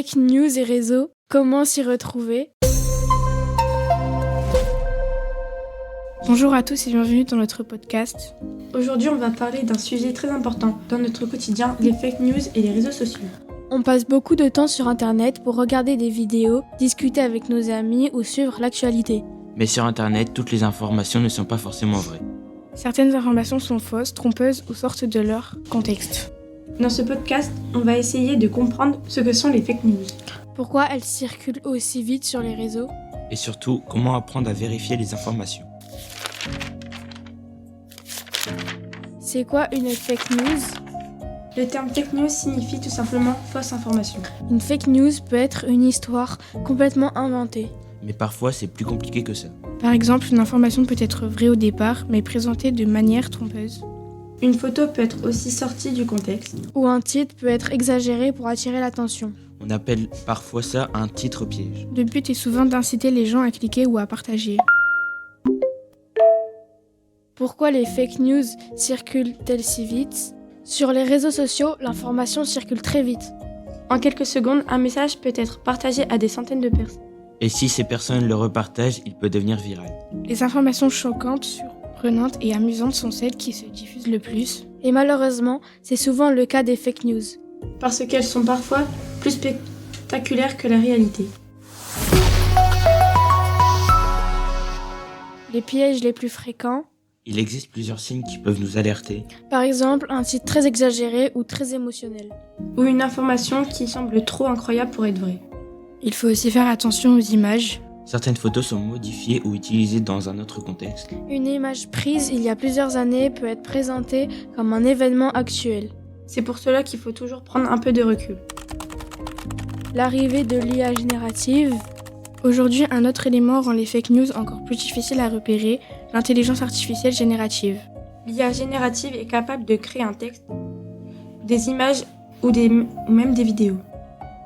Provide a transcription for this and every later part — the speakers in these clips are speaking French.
Fake news et réseaux, comment s'y retrouver? Bonjour à tous et bienvenue dans notre podcast. Aujourd'hui, on va parler d'un sujet très important dans notre quotidien, les fake news et les réseaux sociaux. On passe beaucoup de temps sur Internet pour regarder des vidéos, discuter avec nos amis ou suivre l'actualité. Mais sur Internet, toutes les informations ne sont pas forcément vraies. Certaines informations sont fausses, trompeuses ou sortent de leur contexte. Dans ce podcast, on va essayer de comprendre ce que sont les fake news. Pourquoi elles circulent aussi vite sur les réseaux? Et surtout, comment apprendre à vérifier les informations. C'est quoi une fake news? Le terme fake news signifie tout simplement fausse information. Une fake news peut être une histoire complètement inventée. Mais parfois, c'est plus compliqué que ça. Par exemple, une information peut être vraie au départ, mais présentée de manière trompeuse. Une photo peut être aussi sortie du contexte. Ou un titre peut être exagéré pour attirer l'attention. On appelle parfois ça un titre piège. Le but est souvent d'inciter les gens à cliquer ou à partager. Pourquoi les fake news circulent-elles si vite? Sur les réseaux sociaux, l'information circule très vite. En quelques secondes, un message peut être partagé à des centaines de personnes. Et si ces personnes le repartagent, il peut devenir viral. Les informations choquantes, surprenantes et amusantes sont celles qui se diffusent le plus. Et malheureusement, c'est souvent le cas des fake news. Parce qu'elles sont parfois plus spectaculaires que la réalité. Les pièges les plus fréquents. Il existe plusieurs signes qui peuvent nous alerter. Par exemple, un titre très exagéré ou très émotionnel. Ou une information qui semble trop incroyable pour être vraie. Il faut aussi faire attention aux images. Certaines photos sont modifiées ou utilisées dans un autre contexte. Une image prise il y a plusieurs années peut être présentée comme un événement actuel. C'est pour cela qu'il faut toujours prendre un peu de recul. L'arrivée de l'IA générative. Aujourd'hui, un autre élément rend les fake news encore plus difficiles à repérer, l'intelligence artificielle générative. L'IA générative est capable de créer un texte, des images ou même des vidéos.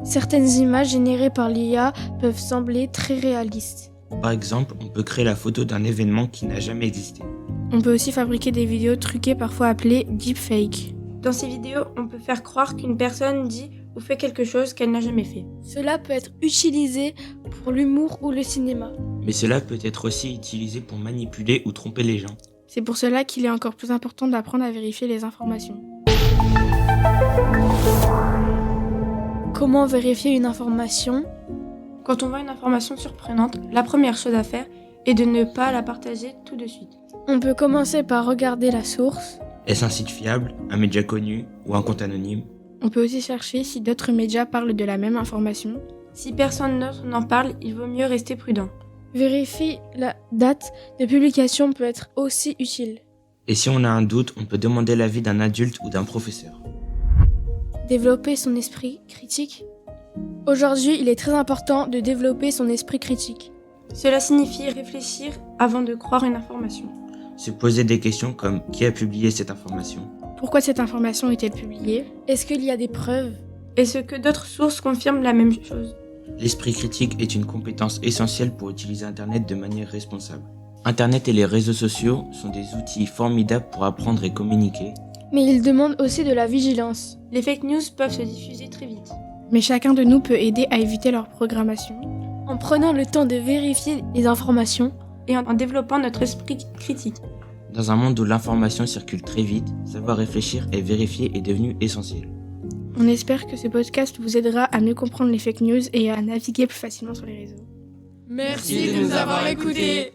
Certaines images générées par l'IA peuvent sembler très réalistes. Par exemple, on peut créer la photo d'un événement qui n'a jamais existé. On peut aussi fabriquer des vidéos truquées, parfois appelées deepfake. Dans ces vidéos, on peut faire croire qu'une personne dit ou fait quelque chose qu'elle n'a jamais fait. Cela peut être utilisé pour l'humour ou le cinéma. Mais cela peut être aussi utilisé pour manipuler ou tromper les gens. C'est pour cela qu'il est encore plus important d'apprendre à vérifier les informations. Comment vérifier une information? Quand on voit une information surprenante, la première chose à faire est de ne pas la partager tout de suite. On peut commencer par regarder la source. Est-ce un site fiable, un média connu ou un compte anonyme? On peut aussi chercher si d'autres médias parlent de la même information. Si personne d'autre n'en parle, il vaut mieux rester prudent. Vérifier la date de publication peut être aussi utile. Et si on a un doute, on peut demander l'avis d'un adulte ou d'un professeur. Développer son esprit critique. Aujourd'hui, il est très important de développer son esprit critique. Cela signifie réfléchir avant de croire une information. Se poser des questions comme qui a publié cette information? Pourquoi cette information est-elle publiée? Est-ce qu'il y a des preuves? Est-ce que d'autres sources confirment la même chose? L'esprit critique est une compétence essentielle pour utiliser Internet de manière responsable. Internet et les réseaux sociaux sont des outils formidables pour apprendre et communiquer. Mais ils demandent aussi de la vigilance. Les fake news peuvent se diffuser très vite. Mais chacun de nous peut aider à éviter leur programmation. En prenant le temps de vérifier les informations. Et en développant notre esprit critique. Dans un monde où l'information circule très vite, savoir réfléchir et vérifier est devenu essentiel. On espère que ce podcast vous aidera à mieux comprendre les fake news et à naviguer plus facilement sur les réseaux. Merci de nous avoir écoutés.